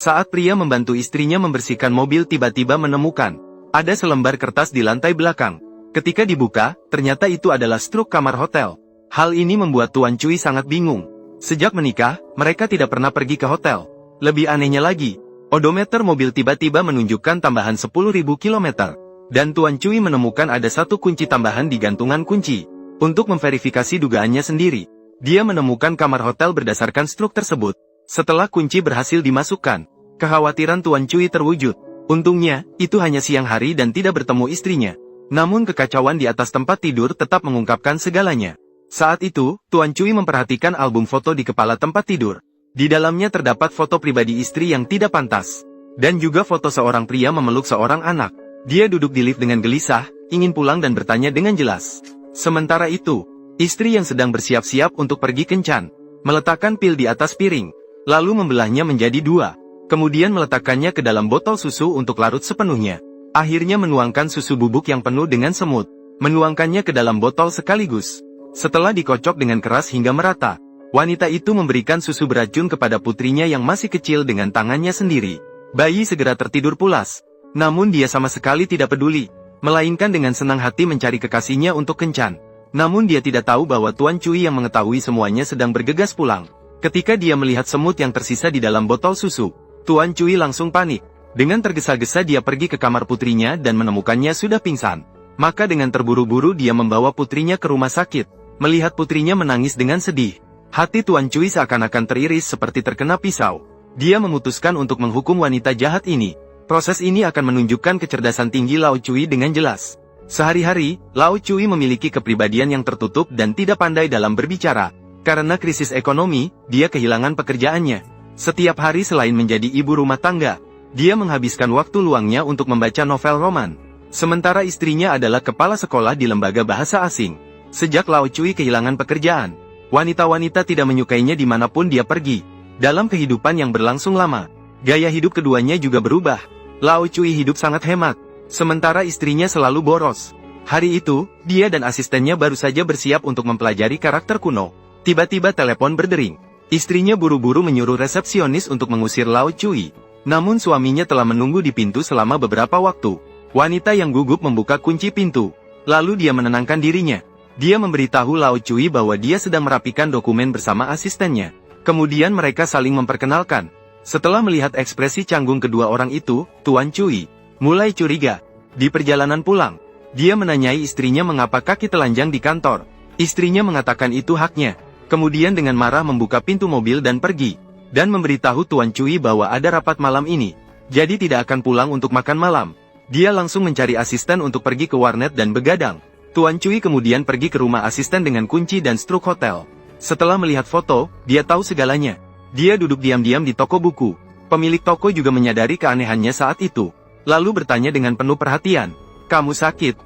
Saat pria membantu istrinya membersihkan mobil tiba-tiba menemukan ada selembar kertas di lantai belakang. Ketika dibuka, ternyata itu adalah struk kamar hotel. Hal ini membuat Tuan Cui sangat bingung. Sejak menikah, mereka tidak pernah pergi ke hotel. Lebih anehnya lagi, odometer mobil tiba-tiba menunjukkan tambahan 10.000 km. Dan Tuan Cui menemukan ada satu kunci tambahan di gantungan kunci. Untuk memverifikasi dugaannya sendiri, dia menemukan kamar hotel berdasarkan struk tersebut. Setelah kunci berhasil dimasukkan, kekhawatiran Tuan Cui terwujud. Untungnya, itu hanya siang hari dan tidak bertemu istrinya. Namun kekacauan di atas tempat tidur tetap mengungkapkan segalanya. Saat itu, Tuan Cui memperhatikan album foto di kepala tempat tidur. Di dalamnya terdapat foto pribadi istri yang tidak pantas. Dan juga foto seorang pria memeluk seorang anak. Dia duduk di lift dengan gelisah, ingin pulang dan bertanya dengan jelas. Sementara itu, istri yang sedang bersiap-siap untuk pergi kencan, meletakkan pil di atas piring. Lalu membelahnya menjadi dua, kemudian meletakkannya ke dalam botol susu untuk larut sepenuhnya. Akhirnya menuangkan susu bubuk yang penuh dengan semut, menuangkannya ke dalam botol sekaligus. Setelah dikocok dengan keras hingga merata, wanita itu memberikan susu beracun kepada putrinya yang masih kecil dengan tangannya sendiri. Bayi segera tertidur pulas, namun dia sama sekali tidak peduli, melainkan dengan senang hati mencari kekasihnya untuk kencan. Namun dia tidak tahu bahwa Tuan Cui yang mengetahui semuanya sedang bergegas pulang. Ketika dia melihat semut yang tersisa di dalam botol susu, Tuan Cui langsung panik. Dengan tergesa-gesa dia pergi ke kamar putrinya dan menemukannya sudah pingsan. Maka dengan terburu-buru dia membawa putrinya ke rumah sakit. Melihat putrinya menangis dengan sedih, hati Tuan Cui seakan-akan teriris seperti terkena pisau. Dia memutuskan untuk menghukum wanita jahat ini. Proses ini akan menunjukkan kecerdasan tinggi Lao Cui dengan jelas. Sehari-hari, Lao Cui memiliki kepribadian yang tertutup dan tidak pandai dalam berbicara. Karena krisis ekonomi, dia kehilangan pekerjaannya. Setiap hari selain menjadi ibu rumah tangga, dia menghabiskan waktu luangnya untuk membaca novel roman. Sementara istrinya adalah kepala sekolah di lembaga bahasa asing. Sejak Lao Cui kehilangan pekerjaan, wanita-wanita tidak menyukainya dimanapun dia pergi. Dalam kehidupan yang berlangsung lama, gaya hidup keduanya juga berubah. Lao Cui hidup sangat hemat, sementara istrinya selalu boros. Hari itu, dia dan asistennya baru saja bersiap untuk mempelajari karakter kuno. Tiba-tiba telepon berdering. Istrinya buru-buru menyuruh resepsionis untuk mengusir Lao Cui. Namun suaminya telah menunggu di pintu selama beberapa waktu. Wanita yang gugup membuka kunci pintu. Lalu dia menenangkan dirinya. Dia memberitahu Lao Cui bahwa dia sedang merapikan dokumen bersama asistennya. Kemudian mereka saling memperkenalkan. Setelah melihat ekspresi canggung kedua orang itu, Tuan Cui mulai curiga. Di perjalanan pulang, dia menanyai istrinya mengapa kaki telanjang di kantor. Istrinya mengatakan itu haknya. Kemudian dengan marah membuka pintu mobil dan pergi. Dan memberitahu Tuan Cui bahwa ada rapat malam ini. Jadi tidak akan pulang untuk makan malam. Dia langsung mencari asisten untuk pergi ke warnet dan begadang. Tuan Cui kemudian pergi ke rumah asisten dengan kunci dan struk hotel. Setelah melihat foto, dia tahu segalanya. Dia duduk diam-diam di toko buku. Pemilik toko juga menyadari keanehannya saat itu. Lalu bertanya dengan penuh perhatian, "Kamu sakit?"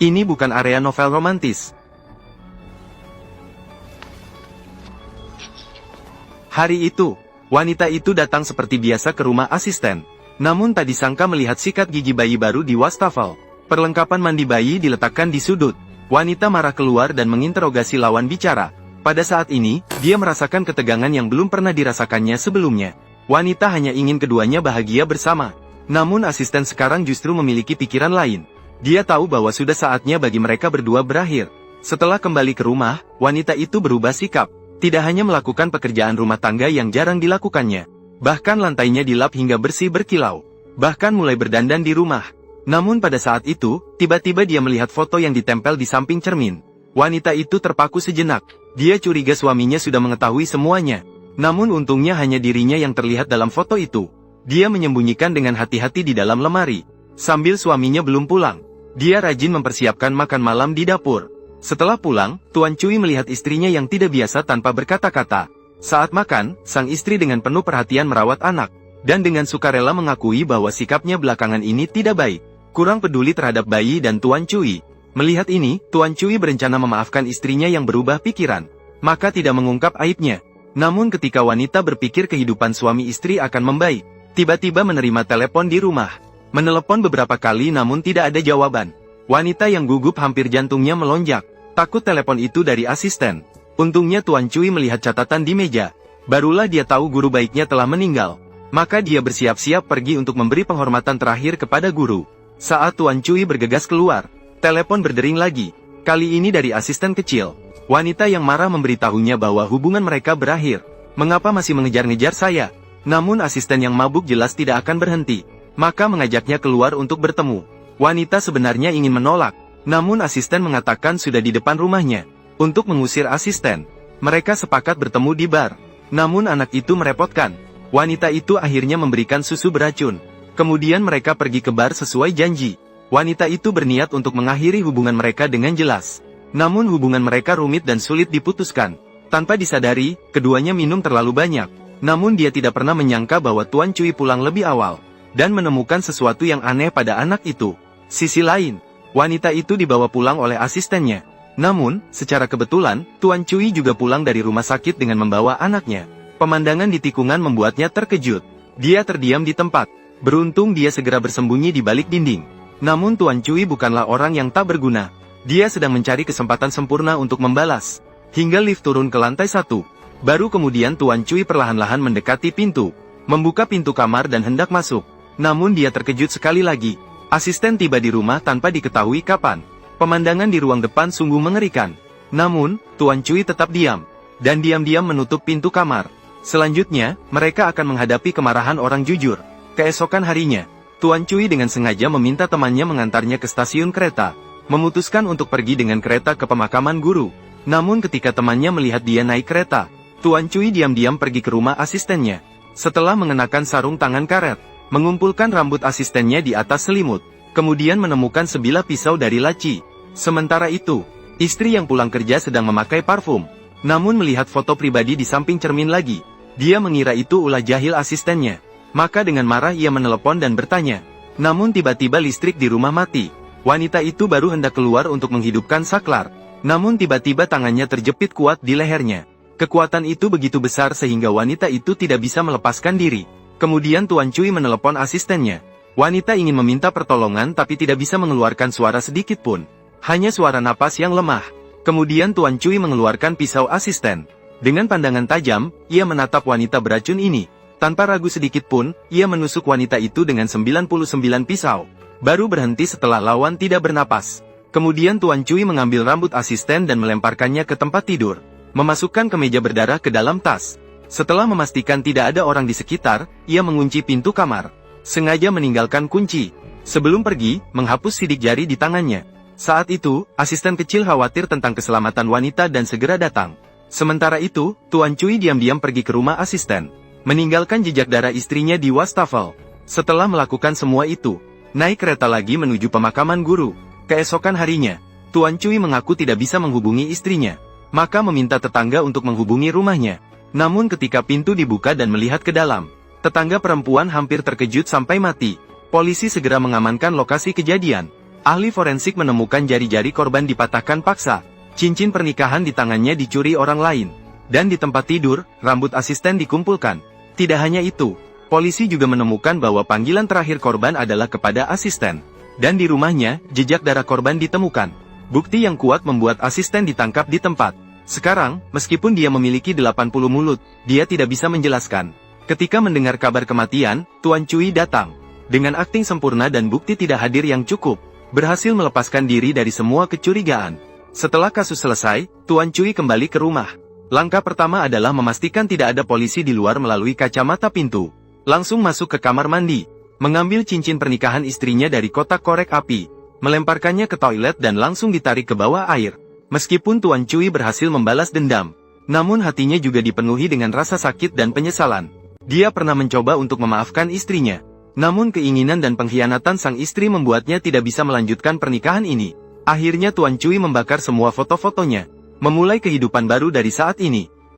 Ini bukan area novel romantis. Hari itu, wanita itu datang seperti biasa ke rumah asisten. Namun tak disangka melihat sikat gigi bayi baru di wastafel. Perlengkapan mandi bayi diletakkan di sudut. Wanita marah keluar dan menginterogasi lawan bicara. Pada saat ini, dia merasakan ketegangan yang belum pernah dirasakannya sebelumnya. Wanita hanya ingin keduanya bahagia bersama. Namun asisten sekarang justru memiliki pikiran lain. Dia tahu bahwa sudah saatnya bagi mereka berdua berakhir. Setelah kembali ke rumah, wanita itu berubah sikap. Tidak hanya melakukan pekerjaan rumah tangga yang jarang dilakukannya. Bahkan lantainya dilap hingga bersih berkilau. Bahkan mulai berdandan di rumah. Namun pada saat itu, tiba-tiba dia melihat foto yang ditempel di samping cermin. Wanita itu terpaku sejenak. Dia curiga suaminya sudah mengetahui semuanya. Namun untungnya hanya dirinya yang terlihat dalam foto itu. Dia menyembunyikan dengan hati-hati di dalam lemari. Sambil suaminya belum pulang, dia rajin mempersiapkan makan malam di dapur. Setelah pulang, Tuan Cui melihat istrinya yang tidak biasa tanpa berkata-kata. Saat makan, sang istri dengan penuh perhatian merawat anak. Dan dengan sukarela mengakui bahwa sikapnya belakangan ini tidak baik. Kurang peduli terhadap bayi dan Tuan Cui. Melihat ini, Tuan Cui berencana memaafkan istrinya yang berubah pikiran. Maka tidak mengungkap aibnya. Namun ketika wanita berpikir kehidupan suami istri akan membaik, tiba-tiba menerima telepon di rumah. Menelepon beberapa kali namun tidak ada jawaban. Wanita yang gugup hampir jantungnya melonjak. Takut telepon itu dari asisten. Untungnya Tuan Cui melihat catatan di meja. Barulah dia tahu guru baiknya telah meninggal. Maka dia bersiap-siap pergi untuk memberi penghormatan terakhir kepada guru. Saat Tuan Cui bergegas keluar, telepon berdering lagi. Kali ini dari asisten kecil. Wanita yang marah memberitahunya bahwa hubungan mereka berakhir. Mengapa masih mengejar-ngejar saya? Namun asisten yang mabuk jelas tidak akan berhenti. Maka mengajaknya keluar untuk bertemu. Wanita sebenarnya ingin menolak. Namun asisten mengatakan sudah di depan rumahnya. Untuk mengusir asisten, mereka sepakat bertemu di bar. Namun anak itu merepotkan. Wanita itu akhirnya memberikan susu beracun. Kemudian mereka pergi ke bar sesuai janji. Wanita itu berniat untuk mengakhiri hubungan mereka dengan jelas. Namun hubungan mereka rumit dan sulit diputuskan. Tanpa disadari, keduanya minum terlalu banyak. Namun dia tidak pernah menyangka bahwa Tuan Cui pulang lebih awal. Dan menemukan sesuatu yang aneh pada anak itu. Sisi lain, wanita itu dibawa pulang oleh asistennya. Namun, secara kebetulan, Tuan Cui juga pulang dari rumah sakit dengan membawa anaknya. Pemandangan di tikungan membuatnya terkejut. Dia terdiam di tempat. Beruntung dia segera bersembunyi di balik dinding. Namun Tuan Cui bukanlah orang yang tak berguna. Dia sedang mencari kesempatan sempurna untuk membalas. Hingga lift turun ke lantai 1. Baru kemudian Tuan Cui perlahan-lahan mendekati pintu. Membuka pintu kamar dan hendak masuk. Namun dia terkejut sekali lagi. Asisten tiba di rumah tanpa diketahui kapan. Pemandangan di ruang depan sungguh mengerikan. Namun, Tuan Cui tetap diam. Dan diam-diam menutup pintu kamar. Selanjutnya, mereka akan menghadapi kemarahan orang jujur. Keesokan harinya, Tuan Cui dengan sengaja meminta temannya mengantarnya ke stasiun kereta. Memutuskan untuk pergi dengan kereta ke pemakaman guru. Namun ketika temannya melihat dia naik kereta, Tuan Cui diam-diam pergi ke rumah asistennya. Setelah mengenakan sarung tangan karet, mengumpulkan rambut asistennya di atas selimut, kemudian menemukan sebilah pisau dari laci. Sementara itu, istri yang pulang kerja sedang memakai parfum. Namun melihat foto pribadi di samping cermin lagi, dia mengira itu ulah jahil asistennya. Maka dengan marah ia menelepon dan bertanya. Namun tiba-tiba listrik di rumah mati. Wanita itu baru hendak keluar untuk menghidupkan saklar. Namun tiba-tiba tangannya terjepit kuat di lehernya. Kekuatan itu begitu besar sehingga wanita itu tidak bisa melepaskan diri. Kemudian Tuan Cui menelepon asistennya. Wanita ingin meminta pertolongan tapi tidak bisa mengeluarkan suara sedikit pun. Hanya suara napas yang lemah. Kemudian Tuan Cui mengeluarkan pisau asisten. Dengan pandangan tajam, ia menatap wanita beracun ini. Tanpa ragu sedikit pun, ia menusuk wanita itu dengan 99 pisau. Baru berhenti setelah lawan tidak bernapas. Kemudian Tuan Cui mengambil rambut asisten dan melemparkannya ke tempat tidur. Memasukkan kemeja berdarah ke dalam tas. Setelah memastikan tidak ada orang di sekitar, ia mengunci pintu kamar. Sengaja meninggalkan kunci. Sebelum pergi, menghapus sidik jari di tangannya. Saat itu, asisten kecil khawatir tentang keselamatan wanita dan segera datang. Sementara itu, Tuan Cui diam-diam pergi ke rumah asisten. Meninggalkan jejak darah istrinya di wastafel. Setelah melakukan semua itu, naik kereta lagi menuju pemakaman guru. Keesokan harinya, Tuan Cui mengaku tidak bisa menghubungi istrinya. Maka meminta tetangga untuk menghubungi rumahnya. Namun ketika pintu dibuka dan melihat ke dalam, tetangga perempuan hampir terkejut sampai mati. Polisi segera mengamankan lokasi kejadian. Ahli forensik menemukan jari-jari korban dipatahkan paksa. Cincin pernikahan di tangannya dicuri orang lain. Dan di tempat tidur, rambut asisten dikumpulkan. Tidak hanya itu, polisi juga menemukan bahwa panggilan terakhir korban adalah kepada asisten. Dan di rumahnya, jejak darah korban ditemukan. Bukti yang kuat membuat asisten ditangkap di tempat. Sekarang, meskipun dia memiliki 80 mulut, dia tidak bisa menjelaskan. Ketika mendengar kabar kematian, Tuan Cui datang. Dengan akting sempurna dan bukti tidak hadir yang cukup, berhasil melepaskan diri dari semua kecurigaan. Setelah kasus selesai, Tuan Cui kembali ke rumah. Langkah pertama adalah memastikan tidak ada polisi di luar melalui kacamata pintu. Langsung masuk ke kamar mandi, mengambil cincin pernikahan istrinya dari kotak korek api, melemparkannya ke toilet dan langsung ditarik ke bawah air. Meskipun Tuan Cui berhasil membalas dendam, namun hatinya juga dipenuhi dengan rasa sakit dan penyesalan. Dia pernah mencoba untuk memaafkan istrinya. Namun keinginan dan pengkhianatan sang istri membuatnya tidak bisa melanjutkan pernikahan ini. Akhirnya Tuan Cui membakar semua foto-fotonya. Memulai kehidupan baru dari saat ini.